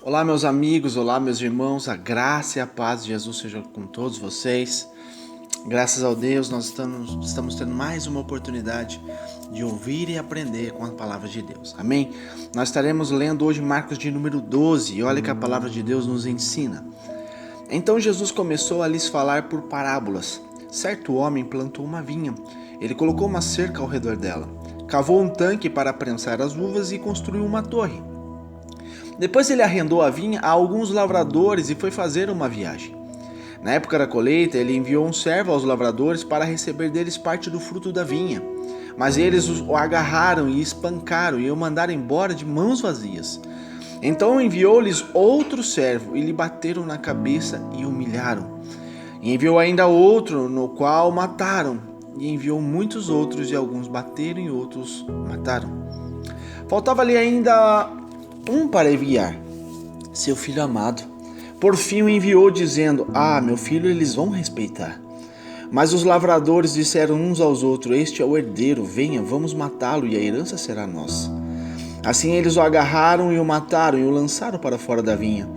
Olá, meus amigos, olá, meus irmãos, a graça e a paz de Jesus seja com todos vocês. Graças a Deus, nós estamos tendo mais uma oportunidade de ouvir e aprender com a palavra de Deus. Amém? Nós estaremos lendo hoje Marcos de número 12 e olha que a palavra de Deus nos ensina. Então Jesus começou a lhes falar por parábolas. Certo homem plantou uma vinha. Ele colocou uma cerca ao redor dela, cavou um tanque para prensar as uvas e construiu uma torre. Depois ele arrendou a vinha a alguns lavradores e foi fazer uma viagem. Na época da colheita, ele enviou um servo aos lavradores para receber deles parte do fruto da vinha. Mas eles o agarraram e espancaram e o mandaram embora de mãos vazias. Então enviou-lhes outro servo e lhe bateram na cabeça e humilharam. E enviou ainda outro, no qual mataram. E enviou muitos outros e alguns bateram e outros mataram. Faltava-lhe ainda um para enviar, seu filho amado. Por fim o enviou dizendo: meu filho, eles vão respeitar. Mas os lavradores disseram uns aos outros: este é o herdeiro, venha, vamos matá-lo e a herança será nossa. Assim eles o agarraram e o mataram e o lançaram para fora da vinha.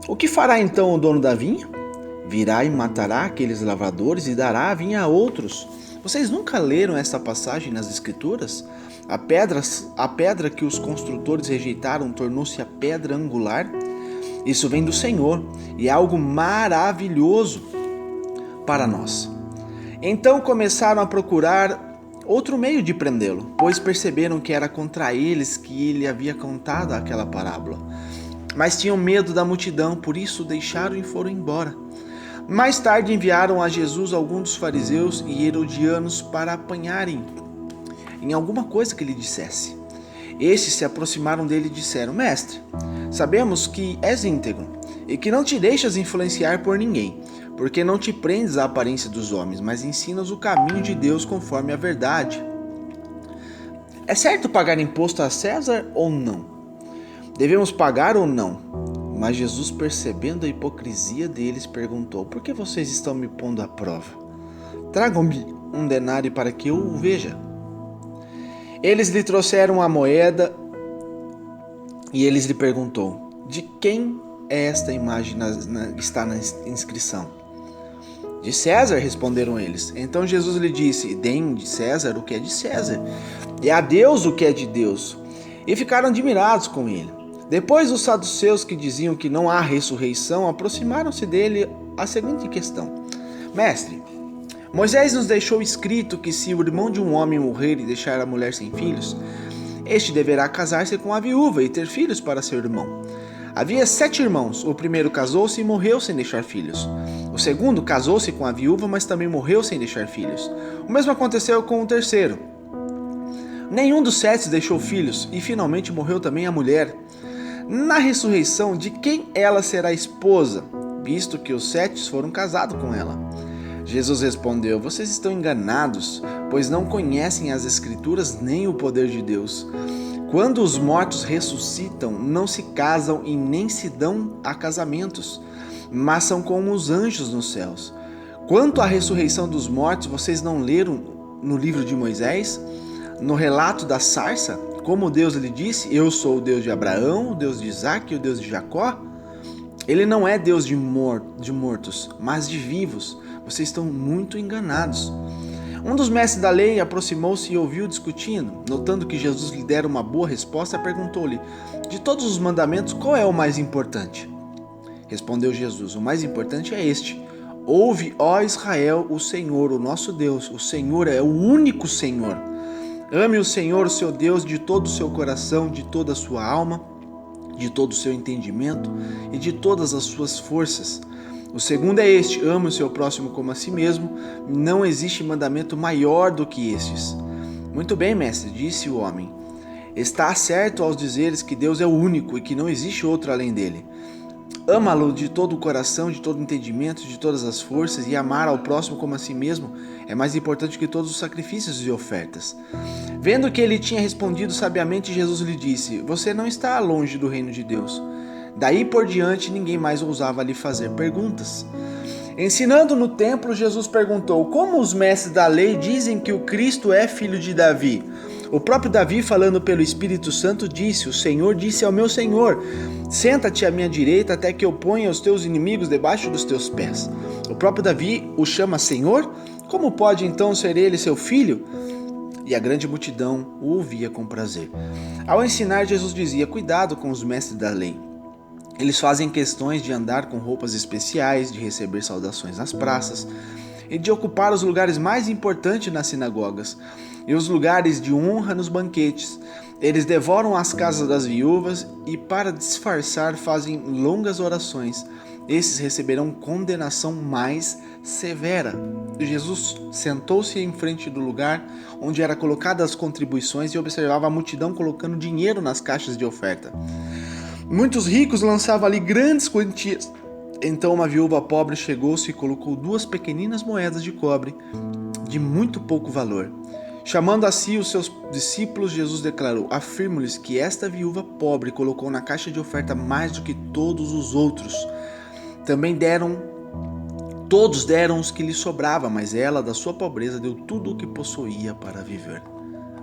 O que fará então o dono da vinha? Virá e matará aqueles lavradores e dará a vinha a outros. Vocês nunca leram esta passagem nas Escrituras? A pedra que os construtores rejeitaram tornou-se a pedra angular. Isso vem do Senhor e é algo maravilhoso para nós. Então começaram a procurar outro meio de prendê-lo, pois perceberam que era contra eles que ele havia contado aquela parábola. Mas tinham medo da multidão, por isso o deixaram e foram embora. Mais tarde enviaram a Jesus alguns dos fariseus e herodianos para apanharem em alguma coisa que lhe dissesse. Estes se aproximaram dele e disseram: Mestre, sabemos que és íntegro e que não te deixas influenciar por ninguém, porque não te prendes à aparência dos homens, mas ensinas o caminho de Deus conforme a verdade. É certo pagar imposto a César ou não? Devemos pagar ou não? Mas Jesus, percebendo a hipocrisia deles, perguntou: Por que vocês estão me pondo à prova? Tragam-me um denário para que eu o veja. Eles lhe trouxeram a moeda e eles lhe perguntou: De quem é esta imagem que está na inscrição? De César, responderam eles. Então Jesus lhe disse: Deem de César o que é de César, e a Deus o que é de Deus. E ficaram admirados com ele. Depois os saduceus, que diziam que não há ressurreição, aproximaram-se dele a seguinte questão: Mestre, Moisés nos deixou escrito que se o irmão de um homem morrer e deixar a mulher sem filhos, este deverá casar-se com a viúva e ter filhos para seu irmão. Havia 7 irmãos. O primeiro casou-se e morreu sem deixar filhos. O segundo casou-se com a viúva, mas também morreu sem deixar filhos. O mesmo aconteceu com o terceiro. Nenhum dos 7 deixou filhos e finalmente morreu também a mulher. Na ressurreição, de quem ela será esposa, visto que os 7 foram casados com ela? Jesus respondeu: Vocês estão enganados, pois não conhecem as Escrituras nem o poder de Deus. Quando os mortos ressuscitam, não se casam e nem se dão a casamentos, mas são como os anjos nos céus. Quanto à ressurreição dos mortos, vocês não leram no livro de Moisés, no relato da sarça, como Deus lhe disse: Eu sou o Deus de Abraão, o Deus de Isaque e o Deus de Jacó? Ele não é Deus de mortos, mas de vivos. Vocês estão muito enganados. Um dos mestres da lei aproximou-se e ouviu discutindo. Notando que Jesus lhe dera uma boa resposta, perguntou-lhe: De todos os mandamentos, qual é o mais importante? Respondeu Jesus: O mais importante é este: Ouve, ó Israel, o Senhor, o nosso Deus. O Senhor é o único Senhor. Ame o Senhor, o seu Deus, de todo o seu coração, de toda a sua alma, de todo o seu entendimento e de todas as suas forças. O segundo é este: ame o seu próximo como a si mesmo. Não existe mandamento maior do que estes. Muito bem, mestre, disse o homem. Está certo ao dizeres que Deus é o único e que não existe outro além dele. Ama-lo de todo o coração, de todo o entendimento, de todas as forças, e amar ao próximo como a si mesmo é mais importante que todos os sacrifícios e ofertas. Vendo que ele tinha respondido sabiamente, Jesus lhe disse: Você não está longe do reino de Deus. Daí por diante, ninguém mais ousava lhe fazer perguntas. Ensinando no templo, Jesus perguntou: Como os mestres da lei dizem que o Cristo é filho de Davi? O próprio Davi, falando pelo Espírito Santo, disse: o Senhor disse ao meu Senhor: senta-te à minha direita até que eu ponha os teus inimigos debaixo dos teus pés. O próprio Davi o chama Senhor. Como pode então ser ele seu filho? E a grande multidão o ouvia com prazer. Ao ensinar, Jesus dizia: cuidado com os mestres da lei. Eles fazem questões de andar com roupas especiais, de receber saudações nas praças e de ocupar os lugares mais importantes nas sinagogas e os lugares de honra nos banquetes. Eles devoram as casas das viúvas e, para disfarçar, fazem longas orações. Esses receberão condenação mais severa. Jesus sentou-se em frente do lugar onde eram colocadas as contribuições e observava a multidão colocando dinheiro nas caixas de oferta. Muitos ricos lançavam ali grandes quantias. Então uma viúva pobre chegou-se e colocou 2 pequeninas moedas de cobre de muito pouco valor. Chamando a si os seus discípulos, Jesus declarou: afirmo-lhes que esta viúva pobre colocou na caixa de oferta mais do que todos os outros. Todos deram os que lhe sobrava, mas ela, da sua pobreza, deu tudo o que possuía para viver.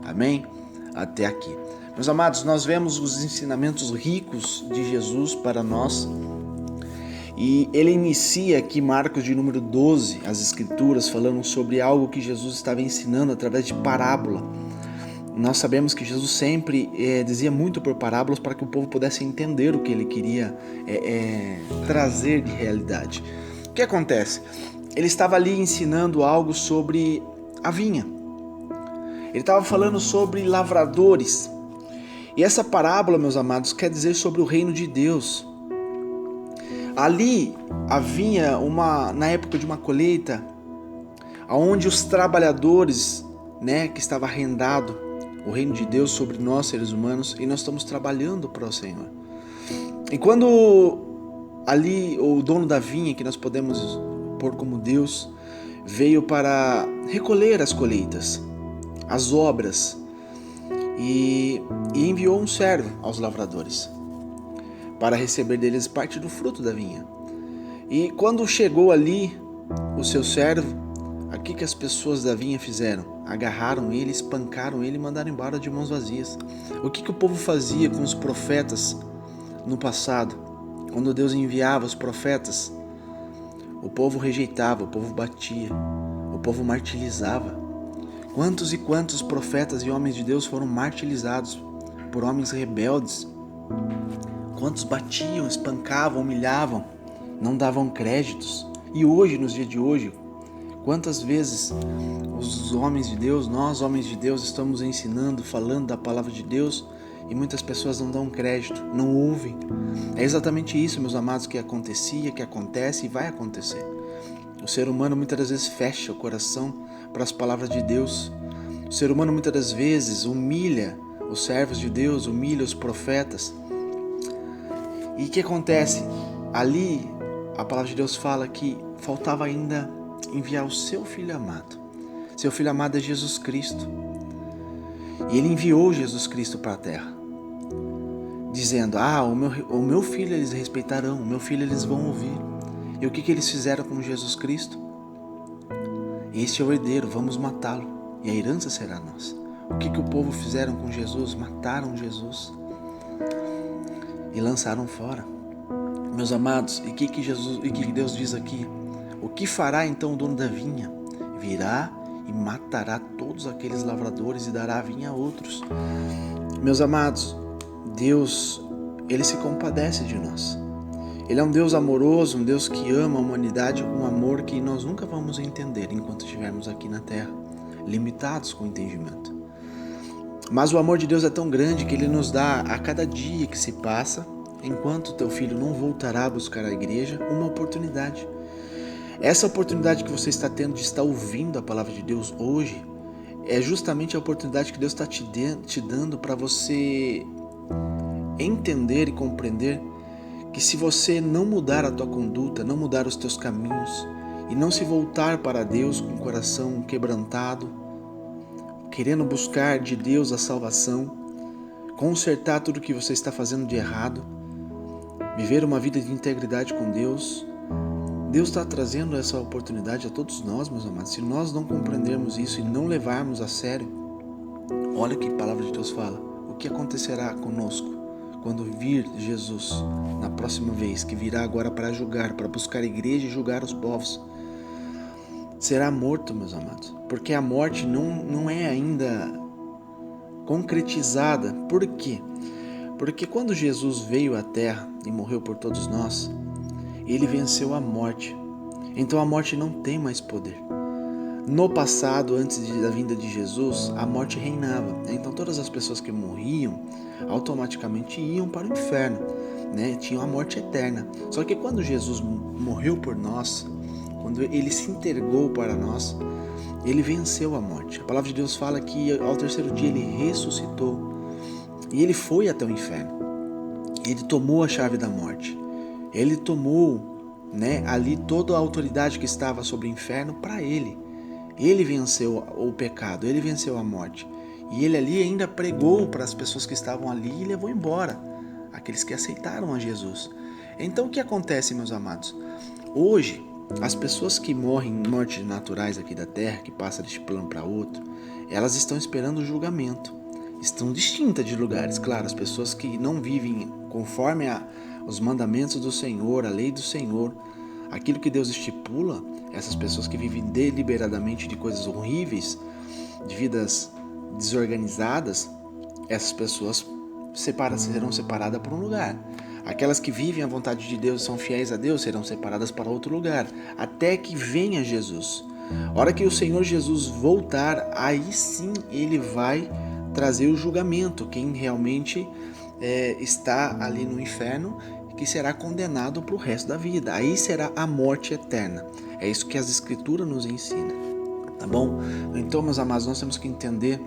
Amém? Até aqui. Meus amados, nós vemos os ensinamentos ricos de Jesus para nós. E ele inicia aqui Marcos de número 12, as escrituras, falando sobre algo que Jesus estava ensinando através de parábola. Nós sabemos que Jesus sempre dizia muito por parábolas para que o povo pudesse entender o que ele queria trazer de realidade. O que acontece? Ele estava ali ensinando algo sobre a vinha. Ele estava falando sobre lavradores. E essa parábola, meus amados, quer dizer sobre o reino de Deus. Ali havia na época de uma colheita, onde os trabalhadores, que estava arrendado o reino de Deus sobre nós, seres humanos, e nós estamos trabalhando para o Senhor. E quando ali o dono da vinha, que nós podemos pôr como Deus, veio para recolher as colheitas, as obras, e enviou um servo aos lavradores para receber deles parte do fruto da vinha. E quando chegou ali o seu servo, o que as pessoas da vinha fizeram? Agarraram ele, espancaram ele e mandaram embora de mãos vazias. O que o povo fazia com os profetas no passado? Quando Deus enviava os profetas, o povo rejeitava, o povo batia, o povo martirizava. Quantos e quantos profetas e homens de Deus foram martirizados por homens rebeldes? Quantos batiam, espancavam, humilhavam, não davam créditos? E hoje, nos dias de hoje, quantas vezes os homens de Deus, nós homens de Deus, estamos ensinando, falando da palavra de Deus e muitas pessoas não dão crédito, não ouvem. É exatamente isso, meus amados, que acontecia, que acontece e vai acontecer. O ser humano muitas das vezes fecha o coração para as palavras de Deus. O ser humano muitas das vezes humilha os servos de Deus, humilha os profetas. E o que acontece? Ali a palavra de Deus fala que faltava ainda enviar o seu Filho amado. Seu Filho amado é Jesus Cristo. E ele enviou Jesus Cristo para a terra, dizendo: o meu filho eles respeitarão, o meu filho eles vão ouvir. E o que eles fizeram com Jesus Cristo? Este é o herdeiro, vamos matá-lo, e a herança será nossa. O que o povo fizeram com Jesus? Mataram Jesus e lançaram fora. Meus amados, e que Deus diz aqui? O que fará então o dono da vinha? Virá e matará todos aqueles lavradores e dará a vinha a outros. Meus amados, Deus, Ele se compadece de nós. Ele é um Deus amoroso, um Deus que ama a humanidade com um amor que nós nunca vamos entender enquanto estivermos aqui na terra, limitados com o entendimento. Mas o amor de Deus é tão grande que Ele nos dá a cada dia que se passa, enquanto teu filho não voltará a buscar a igreja, uma oportunidade. Essa oportunidade que você está tendo de estar ouvindo a palavra de Deus hoje é justamente a oportunidade que Deus está te dando para você entender e compreender que se você não mudar a tua conduta, não mudar os teus caminhos e não se voltar para Deus com o coração quebrantado, querendo buscar de Deus a salvação, consertar tudo que você está fazendo de errado, viver uma vida de integridade com Deus, Deus está trazendo essa oportunidade a todos nós, meus amados. Se nós não compreendermos isso e não levarmos a sério, Olha o que a palavra de Deus fala. O que acontecerá conosco quando vir Jesus na próxima vez, que virá agora para julgar, para buscar a igreja e julgar os povos? Será morto, meus amados, porque a morte não é ainda concretizada. Por quê? Porque quando Jesus veio à terra e morreu por todos nós, ele venceu a morte. Então a morte não tem mais poder. No passado, antes da vinda de Jesus, a morte reinava. Então todas as pessoas que morriam automaticamente iam para o inferno, né? Tinham a morte eterna. Só que quando Jesus morreu por nós, quando ele se entregou para nós, ele venceu a morte. A palavra de Deus fala que ao terceiro dia ele ressuscitou e ele foi até o inferno. Ele tomou a chave da morte. Ele tomou, né, ali toda a autoridade que estava sobre o inferno para ele. Ele venceu o pecado, ele venceu a morte. E ele ali ainda pregou para as pessoas que estavam ali e levou embora aqueles que aceitaram a Jesus. Então o que acontece, meus amados? Hoje, as pessoas que morrem em mortes naturais aqui da terra, que passam deste plano para outro, elas estão esperando o julgamento. Estão distintas de lugares, claro. As pessoas que não vivem conforme os mandamentos do Senhor, a lei do Senhor, aquilo que Deus estipula, essas pessoas que vivem deliberadamente de coisas horríveis, de vidas desorganizadas, essas pessoas serão separadas para um lugar. Aquelas que vivem a vontade de Deus e são fiéis a Deus serão separadas para outro lugar, até que venha Jesus. A hora que o Senhor Jesus voltar, aí sim ele vai trazer o julgamento, quem realmente está ali no inferno, que será condenado para o resto da vida. Aí será a morte eterna. É isso que as Escrituras nos ensinam, tá bom? Então, meus amados, nós temos que entender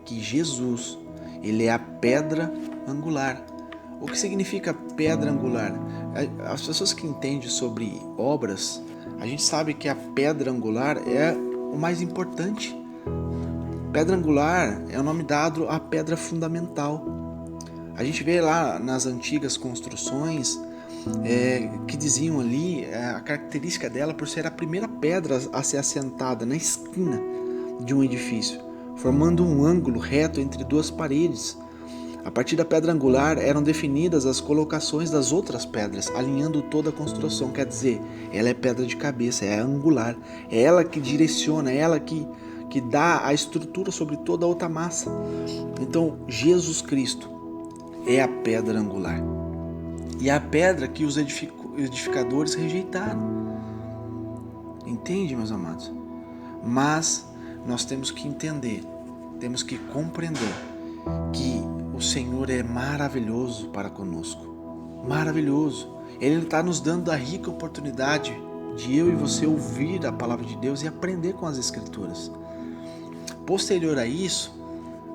que Jesus, ele é a pedra angular. O que significa pedra angular? As pessoas que entendem sobre obras, a gente sabe que a pedra angular é o mais importante. Pedra angular é o nome dado à pedra fundamental. A gente vê lá nas antigas construções que diziam ali a característica dela por ser a primeira pedra a ser assentada na esquina de um edifício, formando um ângulo reto entre duas paredes. A partir da pedra angular eram definidas as colocações das outras pedras, alinhando toda a construção. Quer dizer, ela é pedra de cabeça, é angular, é ela que direciona, é ela que dá a estrutura sobre toda a outra massa. Então, Jesus Cristo é a pedra angular. E é a pedra que os edificadores rejeitaram. Entende, meus amados? Mas nós temos que entender, temos que compreender que o Senhor é maravilhoso para conosco. Maravilhoso. Ele está nos dando a rica oportunidade de eu e você ouvir a palavra de Deus e aprender com as Escrituras. Posterior a isso,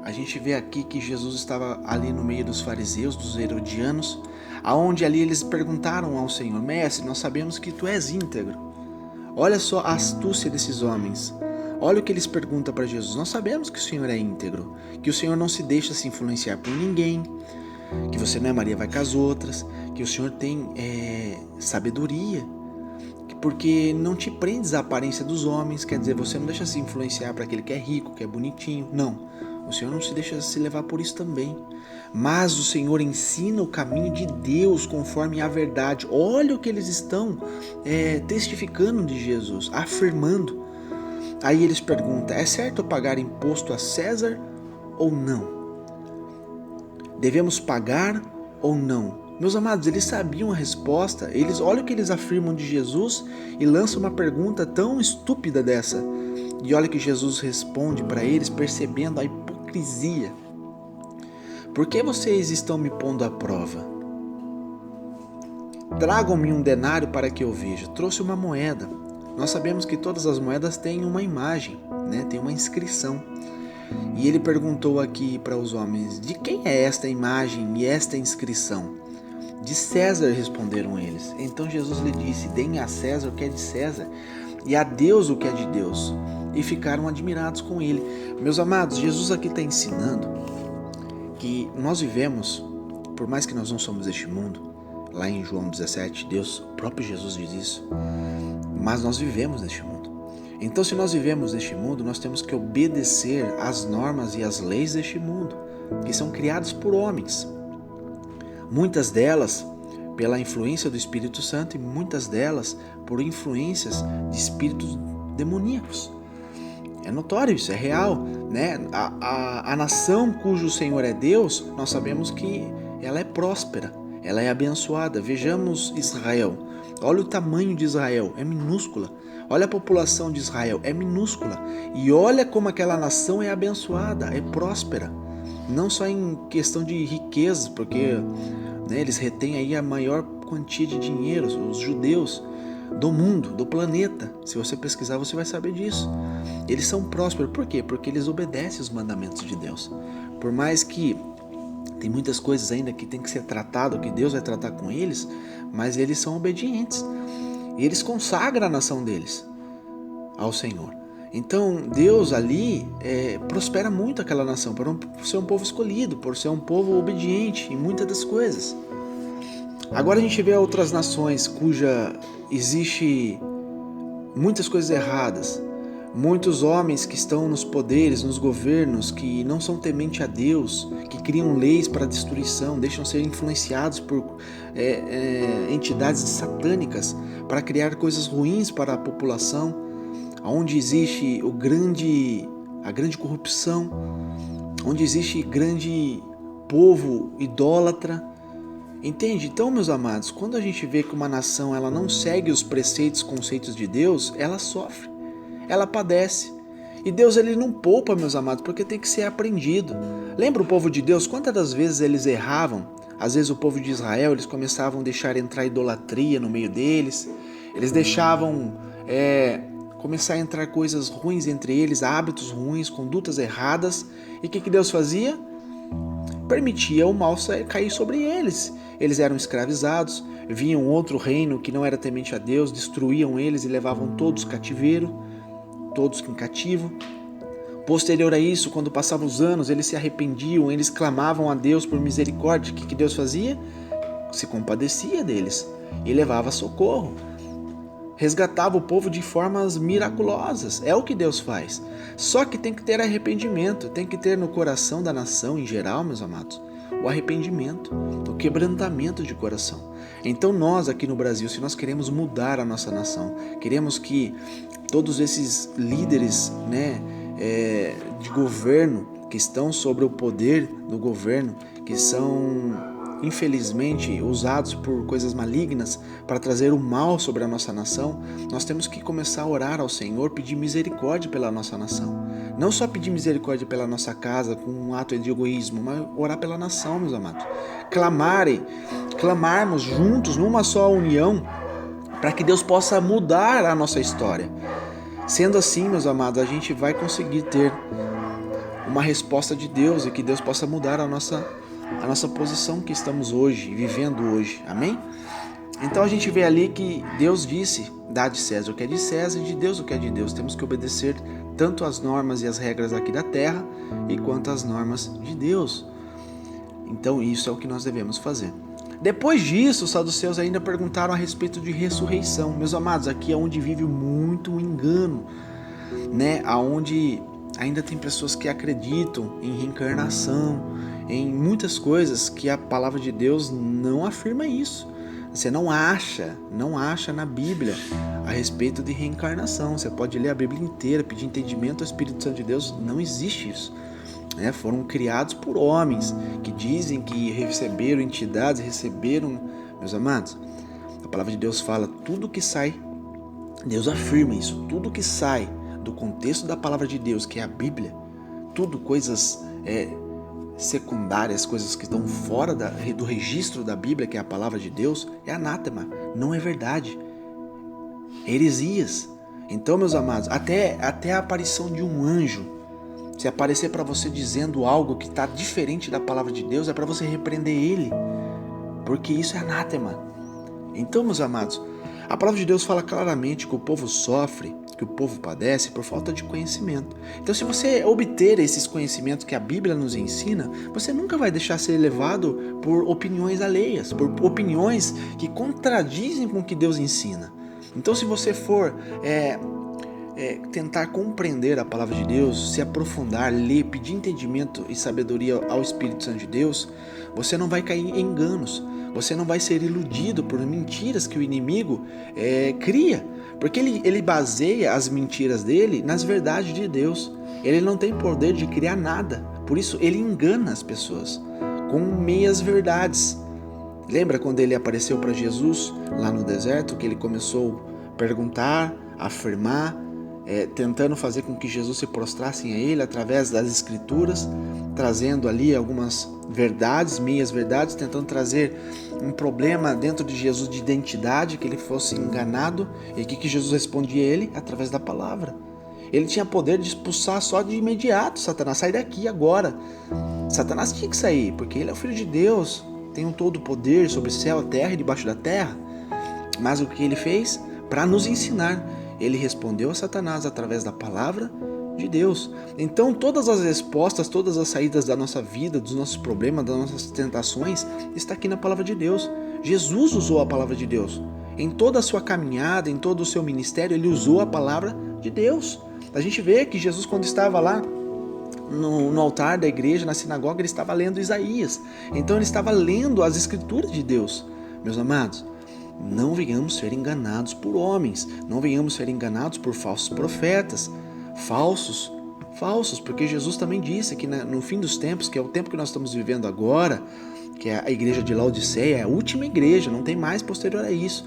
a gente vê aqui que Jesus estava ali no meio dos fariseus, dos herodianos, aonde ali eles perguntaram ao Senhor: Mestre, nós sabemos que tu és íntegro. Olha só a astúcia desses homens. Olha o que eles perguntam para Jesus. Nós sabemos que o Senhor é íntegro, que o Senhor não se deixa se influenciar por ninguém, que você não é Maria vai com as outras, que o Senhor tem sabedoria, porque não te prendes à aparência dos homens, quer dizer, você não deixa se influenciar para aquele que é rico, que é bonitinho. Não, o Senhor não se deixa se levar por isso também. Mas o Senhor ensina o caminho de Deus conforme a verdade. Olha o que eles estão testificando de Jesus, afirmando. Aí eles perguntam: é certo pagar imposto a César ou não? Devemos pagar ou não? Meus amados, eles sabiam a resposta. Olha o que eles afirmam de Jesus e lançam uma pergunta tão estúpida dessa. E olha que Jesus responde para eles, percebendo a hipocrisia. Por que vocês estão me pondo à prova? Tragam-me um denário para que eu veja. Trouxe uma moeda. Nós sabemos que todas as moedas têm uma imagem, né? Tem uma inscrição. E ele perguntou aqui para os homens: de quem é esta imagem e esta inscrição? De César, responderam eles. Então Jesus lhe disse: deem a César o que é de César e a Deus o que é de Deus. E ficaram admirados com ele. Meus amados, Jesus aqui está ensinando que nós vivemos, por mais que nós não somos deste mundo, lá em João 17, o próprio Jesus diz isso, mas nós vivemos neste mundo. Então, se nós vivemos neste mundo, nós temos que obedecer às normas e às leis deste mundo, que são criadas por homens. Muitas delas pela influência do Espírito Santo e muitas delas por influências de espíritos demoníacos. É notório isso, é real, né? A nação cujo Senhor é Deus, nós sabemos que ela é próspera, ela é abençoada. Vejamos Israel. Olha o tamanho de Israel, é minúscula. Olha a população de Israel, é minúscula. E olha como aquela nação é abençoada, é próspera. Não só em questão de riqueza, porque eles retêm aí a maior quantia de dinheiro, os judeus do mundo, do planeta. Se você pesquisar, você vai saber disso. Eles são prósperos, por quê? Porque eles obedecem os mandamentos de Deus. Por mais que tem muitas coisas ainda que tem que ser tratado, que Deus vai tratar com eles, mas eles são obedientes. E eles consagram a nação deles ao Senhor. Então Deus ali prospera muito aquela nação, por ser um povo escolhido, por ser um povo obediente em muitas das coisas. Agora a gente vê outras nações cuja existe muitas coisas erradas, muitos homens que estão nos poderes, nos governos, que não são tementes a Deus, que criam leis para destruição, deixam ser influenciados por entidades satânicas para criar coisas ruins para a população, onde existe a grande corrupção, onde existe grande povo idólatra. Entende? Então, meus amados, quando a gente vê que uma nação ela não segue os preceitos, conceitos de Deus, ela sofre, ela padece. E Deus ele não poupa, meus amados, porque tem que ser aprendido. Lembra o povo de Deus? Quantas das vezes eles erravam? Às vezes o povo de Israel, eles começavam a deixar entrar idolatria no meio deles, eles deixavam começar a entrar coisas ruins entre eles, hábitos ruins, condutas erradas. E o que Deus fazia? Permitia o mal cair sobre eles. Eles eram escravizados, vinham outro reino que não era temente a Deus, destruíam eles e levavam todos cativeiro, todos em cativo. Posterior a isso, quando passavam os anos, eles se arrependiam, eles clamavam a Deus por misericórdia. O que Deus fazia? Se compadecia deles e levava socorro. Resgatava o povo de formas miraculosas. É o que Deus faz. Só que tem que ter arrependimento, tem que ter no coração da nação em geral, meus amados, o arrependimento, o quebrantamento de coração. Então nós aqui no Brasil, se nós queremos mudar a nossa nação, queremos que todos esses líderes de governo que estão sobre o poder do governo, que são infelizmente usados por coisas malignas para trazer o mal sobre a nossa nação, nós temos que começar a orar ao Senhor, pedir misericórdia pela nossa nação. Não só pedir misericórdia pela nossa casa com um ato de egoísmo, mas orar pela nação, meus amados. Clamarmos juntos numa só união para que Deus possa mudar a nossa história. Sendo assim, meus amados, a gente vai conseguir ter uma resposta de Deus e que Deus possa mudar a nossa posição que estamos hoje, vivendo hoje. Amém? Então a gente vê ali que Deus disse: dá de César o que é de César e de Deus o que é de Deus. Temos que obedecer tanto as normas e as regras aqui da terra e quanto as normas de Deus. Então isso é o que nós devemos fazer. Depois disso, os saduceus ainda perguntaram a respeito de ressurreição. Meus amados, aqui é onde vive muito um engano, aonde ainda tem pessoas que acreditam em reencarnação, em muitas coisas que a palavra de Deus não afirma isso. Você não acha na Bíblia a respeito de reencarnação. Você pode ler a Bíblia inteira, pedir entendimento ao Espírito Santo de Deus, não existe isso. Foram criados por homens que dizem que receberam entidades, meus amados, a palavra de Deus fala, tudo que sai, Deus afirma isso, tudo que sai do contexto da palavra de Deus, que é a Bíblia, tudo coisas secundárias, coisas que estão fora do registro da Bíblia, que é a palavra de Deus, é anátema, não é verdade, é heresias. Então, meus amados, até a aparição de um anjo, se aparecer para você dizendo algo que está diferente da palavra de Deus, é para você repreender ele, porque isso é anátema. Então, meus amados, a palavra de Deus fala claramente que o povo sofre, que o povo padece por falta de conhecimento. Então, se você obter esses conhecimentos que a Bíblia nos ensina, você nunca vai deixar ser levado por opiniões alheias, por opiniões que contradizem com o que Deus ensina. Então, se você for tentar compreender a palavra de Deus, se aprofundar, ler, pedir entendimento e sabedoria ao Espírito Santo de Deus, você não vai cair em enganos, você não vai ser iludido por mentiras que o inimigo cria, porque ele baseia as mentiras dele nas verdades de Deus. Ele não tem poder de criar nada, por isso ele engana as pessoas com meias verdades. Lembra quando ele apareceu para Jesus lá no deserto, que ele começou a perguntar, a afirmar, tentando fazer com que Jesus se prostrasse a ele através das escrituras, trazendo ali algumas verdades, meias verdades, tentando trazer um problema dentro de Jesus de identidade, que ele fosse enganado. E o que Jesus respondia a ele? Através da palavra. Ele tinha poder de expulsar só de imediato: Satanás, sai daqui agora. Satanás tinha que sair, porque ele é o Filho de Deus, tem todo o poder sobre o céu, a terra e debaixo da terra. Mas o que ele fez? Para nos ensinar, ele respondeu a Satanás através da palavra de Deus. Então todas as respostas, todas as saídas da nossa vida, dos nossos problemas, das nossas tentações, está aqui na palavra de Deus. Jesus usou a palavra de Deus. Em toda a sua caminhada, em todo o seu ministério, ele usou a palavra de Deus. A gente vê que Jesus, quando estava lá no altar da igreja, na sinagoga, ele estava lendo Isaías. Então ele estava lendo as escrituras de Deus. Meus amados, não venhamos ser enganados por homens, não venhamos ser enganados por falsos profetas, falsos, porque Jesus também disse que no fim dos tempos, que é o tempo que nós estamos vivendo agora, que é a igreja de Laodiceia, é a última igreja, não tem mais posterior a isso.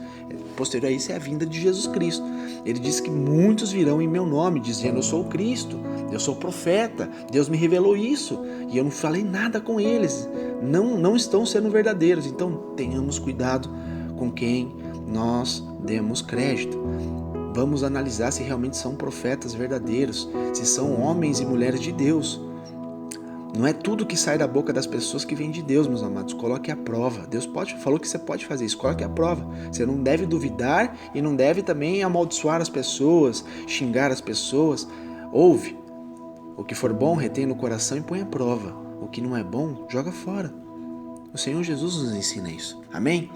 Posterior a isso é a vinda de Jesus Cristo. Ele disse que muitos virão em meu nome, dizendo: eu sou o Cristo, eu sou o profeta, Deus me revelou isso, e eu não falei nada com eles, não estão sendo verdadeiros. Então tenhamos cuidado com quem nós demos crédito. Vamos analisar se realmente são profetas verdadeiros, se são homens e mulheres de Deus. Não é tudo que sai da boca das pessoas que vem de Deus, meus amados. Coloque à prova. Deus falou que você pode fazer isso. Coloque à prova. Você não deve duvidar e não deve também amaldiçoar as pessoas, xingar as pessoas. Ouve. O que for bom, retém no coração e põe à prova. O que não é bom, joga fora. O Senhor Jesus nos ensina isso. Amém?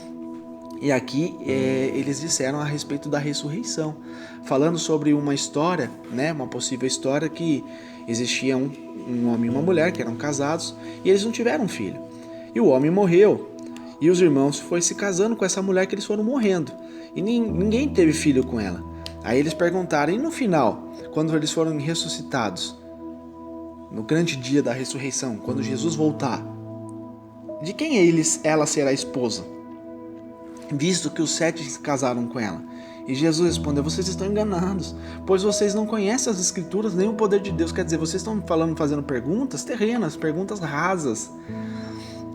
E aqui eles disseram a respeito da ressurreição, falando sobre uma história, uma possível história que existia um homem e uma mulher que eram casados e eles não tiveram filho. E o homem morreu e os irmãos foram se casando com essa mulher que eles foram morrendo e ninguém teve filho com ela. Aí eles perguntaram: e no final, quando eles foram ressuscitados, no grande dia da ressurreição, quando Jesus voltar, de quem ela será esposa? Visto que os 7 se casaram com ela. E Jesus respondeu: vocês estão enganados, pois vocês não conhecem as escrituras nem o poder de Deus. Quer dizer, vocês estão fazendo perguntas terrenas, perguntas rasas.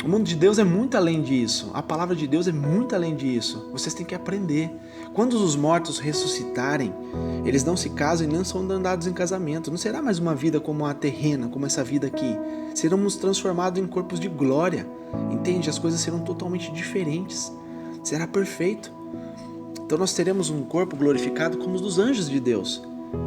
O mundo de Deus é muito além disso. A palavra de Deus é muito além disso. Vocês têm que aprender. Quando os mortos ressuscitarem, eles não se casam e não são dados em casamento. Não será mais uma vida como a terrena, como essa vida aqui. Seremos transformados em corpos de glória. Entende? As coisas serão totalmente diferentes. Será perfeito. Então nós teremos um corpo glorificado como os dos anjos de Deus.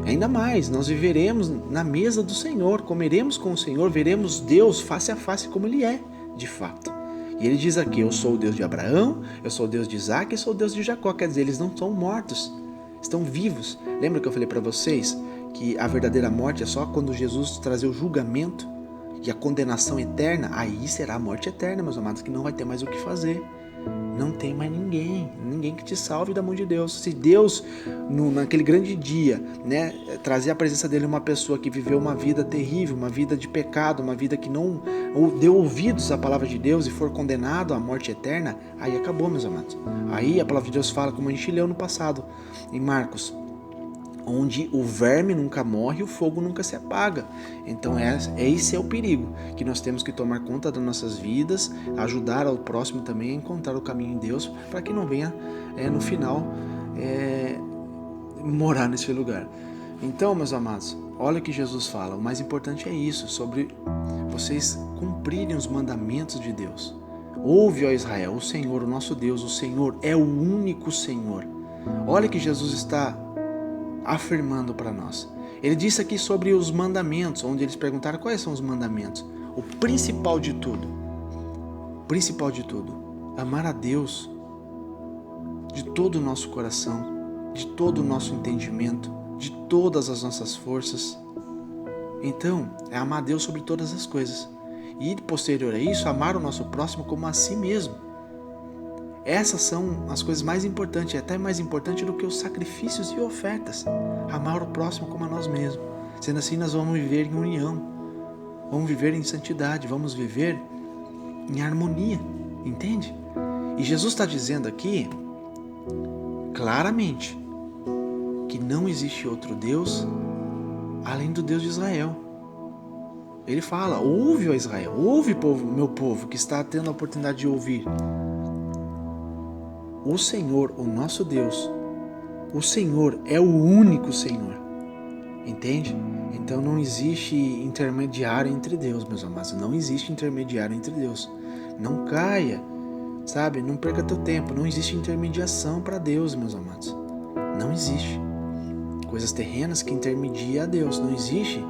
Ainda mais, nós viveremos na mesa do Senhor, comeremos com o Senhor, veremos Deus face a face como Ele é, de fato. E Ele diz aqui: eu sou o Deus de Abraão, eu sou o Deus de Isaac e sou o Deus de Jacó. Quer dizer, eles não são mortos, estão vivos. Lembra que eu falei para vocês que a verdadeira morte é só quando Jesus trazer o julgamento e a condenação eterna? Aí será a morte eterna, meus amados, que não vai ter mais o que fazer. Não tem mais ninguém que te salve da mão de Deus. Se Deus, naquele grande dia, trazer a presença dele uma pessoa que viveu uma vida terrível, uma vida de pecado, uma vida que não deu ouvidos à palavra de Deus e for condenado à morte eterna, aí acabou, meus amados. Aí a palavra de Deus fala, como a gente leu no passado, em Marcos, onde o verme nunca morre e o fogo nunca se apaga. Então esse é o perigo, que nós temos que tomar conta das nossas vidas, ajudar ao próximo também a encontrar o caminho em Deus, para que não venha no final morar nesse lugar. Então, meus amados, olha o que Jesus fala. O mais importante é isso, sobre vocês cumprirem os mandamentos de Deus. Ouve, ó Israel, o Senhor, o nosso Deus, o Senhor é o único Senhor. Olha que Jesus está afirmando para nós. Ele disse aqui sobre os mandamentos, onde eles perguntaram quais são os mandamentos. O principal de tudo, amar a Deus de todo o nosso coração, de todo o nosso entendimento, de todas as nossas forças. Então, é amar Deus sobre todas as coisas. E posterior a isso, amar o nosso próximo como a si mesmo. Essas são as coisas mais importantes, até mais importante do que os sacrifícios e ofertas. Amar o próximo como a nós mesmos. Sendo assim, nós vamos viver em união, vamos viver em santidade, vamos viver em harmonia, entende? E Jesus está dizendo aqui, claramente, que não existe outro Deus além do Deus de Israel. Ele fala, ouve, ó Israel, ouve, povo, meu povo, que está tendo a oportunidade de ouvir. O Senhor, o nosso Deus, o Senhor é o único Senhor. Entende? Então não existe intermediário entre Deus, meus amados. Não existe intermediário entre Deus. Não caia, sabe? Não perca teu tempo. Não existe intermediação para Deus, meus amados. Não existe. Coisas terrenas que intermediam a Deus. Não existe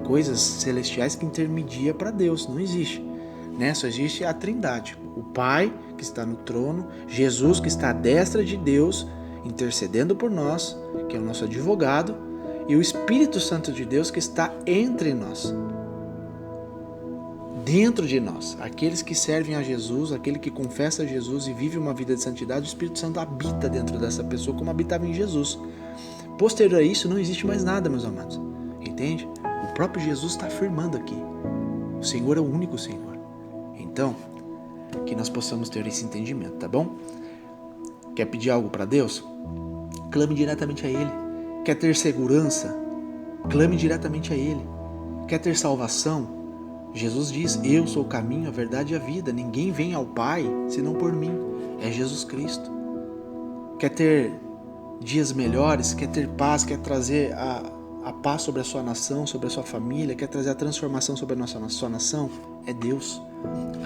coisas celestiais que intermediam para Deus. Não existe. Né? Só existe a Trindade. O Pai que está no trono, Jesus que está à destra de Deus, intercedendo por nós, que é o nosso advogado, e o Espírito Santo de Deus que está entre nós, dentro de nós. Aqueles que servem a Jesus, aquele que confessa a Jesus e vive uma vida de santidade, o Espírito Santo habita dentro dessa pessoa como habitava em Jesus. Posterior a isso, não existe mais nada, meus amados. Entende? O próprio Jesus está afirmando aqui. O Senhor é o único Senhor. Então, que nós possamos ter esse entendimento, tá bom? Quer pedir algo para Deus? Clame diretamente a Ele. Quer ter segurança? Clame diretamente a Ele. Quer ter salvação? Jesus diz, eu sou o caminho, a verdade e a vida. Ninguém vem ao Pai senão por mim. É Jesus Cristo. Quer ter dias melhores? Quer ter paz? Quer trazer a paz sobre a sua nação, sobre a sua família? Quer trazer a transformação sobre a sua nação? É Deus.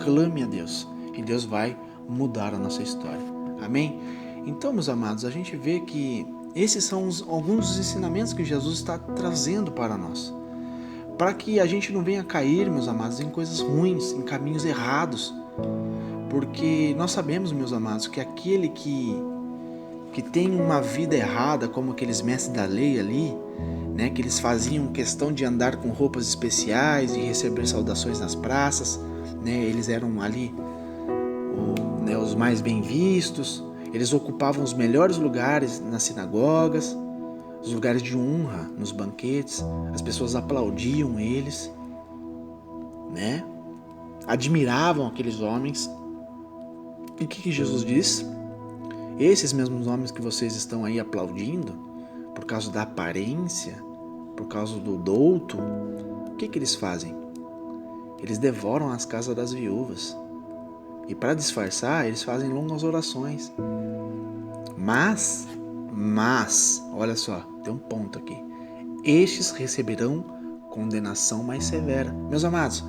Clame a Deus. E Deus vai mudar a nossa história. Amém? Então, meus amados, a gente vê que esses são alguns dos ensinamentos que Jesus está trazendo para nós. Para que a gente não venha cair, meus amados, em coisas ruins, em caminhos errados. Porque nós sabemos, meus amados, que aquele que tem uma vida errada, como aqueles mestres da lei ali, né, que eles faziam questão de andar com roupas especiais e receber saudações nas praças, né, eles eram ali os mais bem vistos. Eles ocupavam os melhores lugares nas sinagogas, os lugares de honra nos banquetes. As pessoas aplaudiam eles, né? Admiravam aqueles homens. E o que Jesus diz? Esses mesmos homens que vocês estão aí aplaudindo, por causa da aparência, por causa do douto, o que eles fazem? Eles devoram as casas das viúvas. E para disfarçar, eles fazem longas orações. Mas, olha só, tem um ponto aqui. Estes receberão condenação mais severa. Meus amados,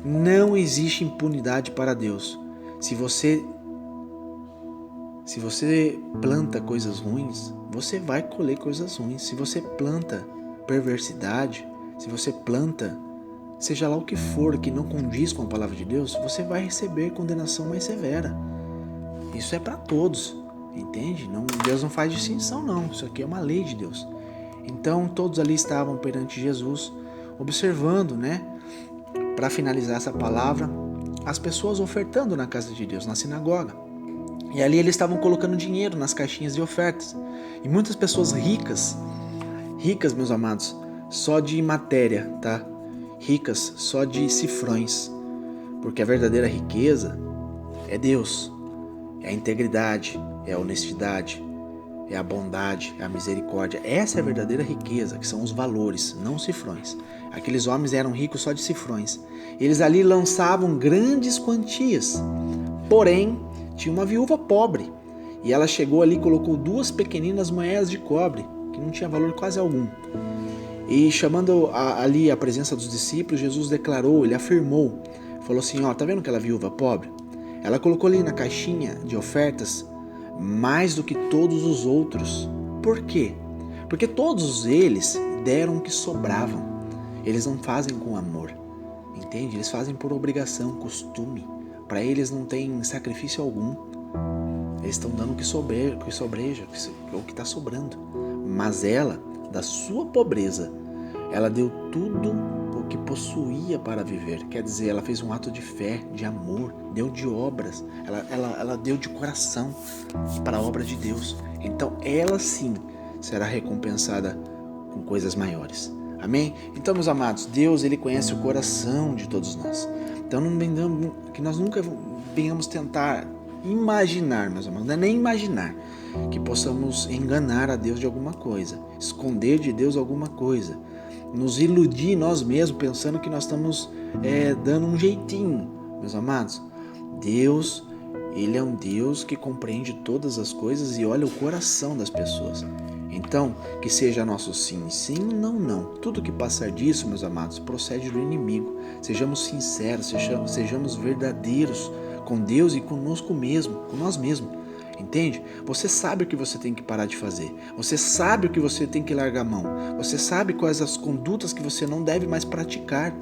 não existe impunidade para Deus. Se você planta coisas ruins, você vai colher coisas ruins. Se você planta perversidade, se você planta, seja lá o que for, que não condiz com a palavra de Deus, você vai receber condenação mais severa. Isso é para todos, entende? Deus não faz distinção, não. Isso aqui é uma lei de Deus. Então, todos ali estavam perante Jesus, observando, né? Para finalizar essa palavra, as pessoas ofertando na casa de Deus, na sinagoga. E ali eles estavam colocando dinheiro nas caixinhas de ofertas. E muitas pessoas ricas, meus amados, só de matéria, tá? Ricas só de cifrões, porque a verdadeira riqueza é Deus, é a integridade, é a honestidade, é a bondade, é a misericórdia. Essa é a verdadeira riqueza, que são os valores, não os cifrões. Aqueles homens eram ricos só de cifrões. Eles ali lançavam grandes quantias, porém tinha uma viúva pobre e ela chegou ali e colocou 2 pequeninas moedas de cobre, que não tinha valor quase algum. E chamando ali a presença dos discípulos, Jesus declarou, ele afirmou, falou assim, tá vendo aquela viúva pobre? Ela colocou ali na caixinha de ofertas mais do que todos os outros. Por quê? Porque todos eles deram o que sobravam. Eles não fazem com amor, entende? Eles fazem por obrigação, costume. Para eles não tem sacrifício algum. Eles estão dando o que sobreja, o que está sobrando. Mas ela da sua pobreza, ela deu tudo o que possuía para viver. Quer dizer, ela fez um ato de fé, de amor, deu de obras, ela deu de coração para a obra de Deus. Então ela sim será recompensada com coisas maiores. Amém? Então, meus amados, Deus, Ele conhece o coração de todos nós. Então que nós nunca venhamos tentar imaginar, meus amados, não é nem imaginar que possamos enganar a Deus de alguma coisa, esconder de Deus alguma coisa, nos iludir nós mesmos pensando que nós estamos dando um jeitinho. Meus amados, Deus, Ele é um Deus que compreende todas as coisas e olha o coração das pessoas. Então, que seja nosso sim, sim, não, não. Tudo que passar disso, meus amados, procede do inimigo. Sejamos sinceros, sejamos verdadeiros com Deus e conosco mesmo, com nós mesmos. Entende? Você sabe o que você tem que parar de fazer. Você sabe o que você tem que largar a mão. Você sabe quais as condutas que você não deve mais praticar,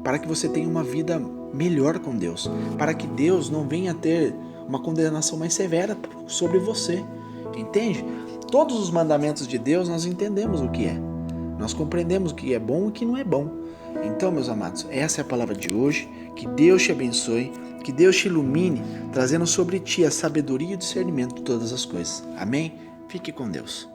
para que você tenha uma vida melhor com Deus, para que Deus não venha ter uma condenação mais severa sobre você. Entende? Todos os mandamentos de Deus nós entendemos o que é. Nós compreendemos o que é bom e o que não é bom. Então, meus amados, essa é a palavra de hoje. Que Deus te abençoe, que Deus te ilumine, trazendo sobre ti a sabedoria e o discernimento de todas as coisas. Amém? Fique com Deus.